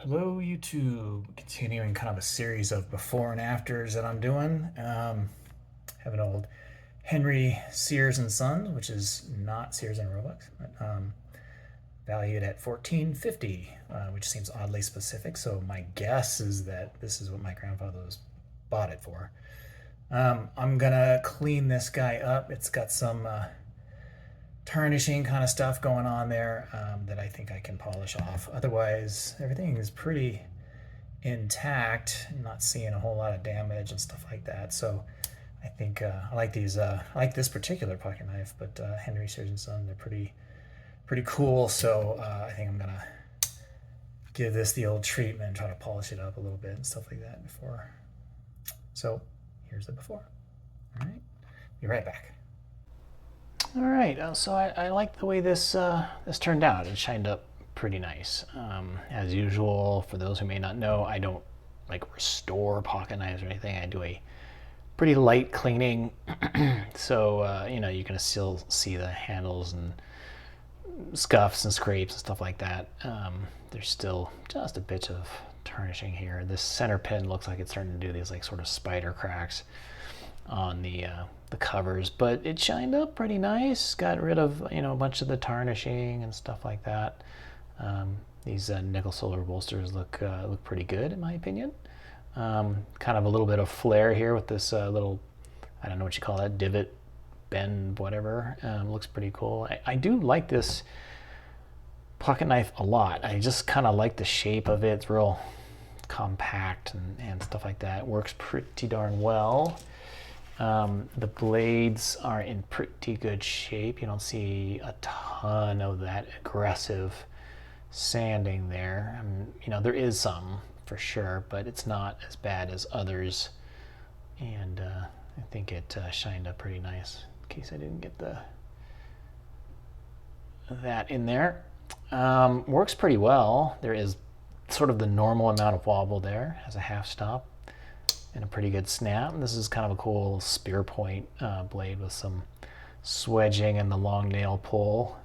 Hello YouTube, continuing kind of a series of before and afters that I'm doing. Have an old Henry Sears and Sons, which is not Sears and Roebuck, but valued at $14.50, which seems oddly specific. So my guess is that this is what my grandfather bought it for. I'm gonna clean this guy up. It's got some tarnishing kind of stuff going on there that I think I can polish off. Otherwise, everything is pretty intact. I'm not seeing a whole lot of damage and stuff like that. So I think I like these. I like this particular pocket knife, but Henry Sears and Son, they're pretty cool. So I think I'm gonna give this the old treatment and try to polish it up a little bit and stuff like that before. So here's the before. All right, be right back. All right, so I like the way this turned out. It shined up pretty nice. As usual, for those who may not know, I don't like restore pocket knives or anything. I do a pretty light cleaning, so you know, you can still see the handles and scuffs and scrapes and stuff like that. There's still just a bit of tarnishing here. This center pin looks like it's starting to do these like sort of spider cracks on the covers, but it shined up pretty nice. Got rid of, you know, a bunch of the tarnishing and stuff like that. These nickel silver bolsters look pretty good in my opinion. Kind of a little bit of flair here with this little, I don't know what you call that, divot, bend, whatever. Looks pretty cool. I do like this pocket knife a lot. I just kind of like the shape of it. It's real compact and stuff like that. It works pretty darn well. The blades are in pretty good shape. You don't see a ton of that aggressive sanding there. You know, there is some for sure, but it's not as bad as others. And I think it shined up pretty nice, in case I didn't get that in there. Works pretty well. There is sort of the normal amount of wobble there. Has a half stop and a pretty good snap. And this is kind of a cool spear point blade with some swedging and the long nail pull.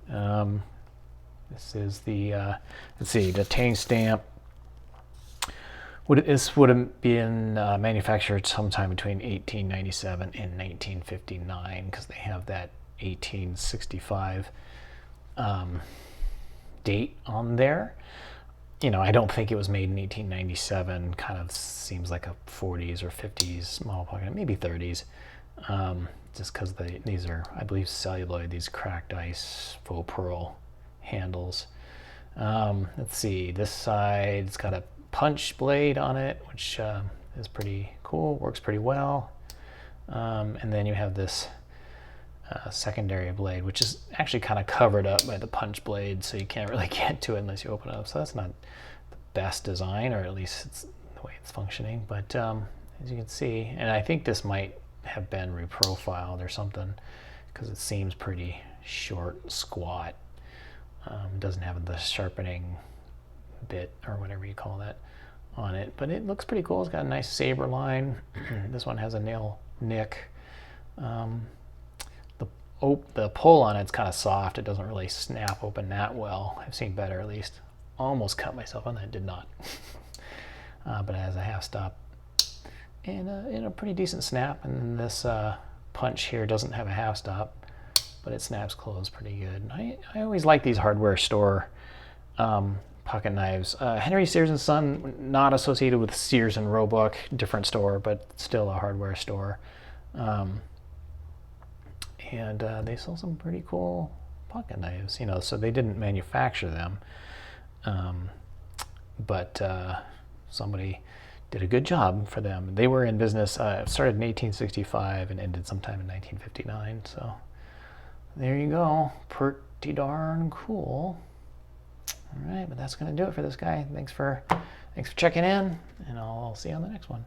This is the, let's see, the tang stamp. This would have been manufactured sometime between 1897 and 1959 because they have that 1865 date on there. You know, I don't think it was made in 1897. Kind of seems like a 40s or 50s model pocket, maybe 30s. Just because these are, I believe, celluloid, these cracked ice faux pearl handles. Let's see, this side's got a punch blade on it, which is pretty cool, works pretty well. And then you have this secondary blade, which is actually kind of covered up by the punch blade, so you can't really get to it unless you open it up. So that's not the best design, or at least it's the way it's functioning. But as you can see, and I think this might have been reprofiled or something, because it seems pretty short, squat. Doesn't have the sharpening bit or whatever you call that on it, but it looks pretty cool. It's got a nice saber line. This one has a nail nick. The pull on it's kind of soft. It doesn't really snap open that well. I've seen better, at least. Almost cut myself on that, did not. But it has a half stop and a pretty decent snap. And this punch here doesn't have a half stop, but it snaps closed pretty good. I always like these hardware store pocket knives. Henry Sears and Son, not associated with Sears and Roebuck, different store, but still a hardware store. And they sell some pretty cool pocket knives, you know, so they didn't manufacture them, but somebody did a good job for them. They were in business, started in 1865 and ended sometime in 1959, so there you go. Pretty darn cool. All right, but that's going to do it for this guy. Thanks for checking in, and I'll see you on the next one.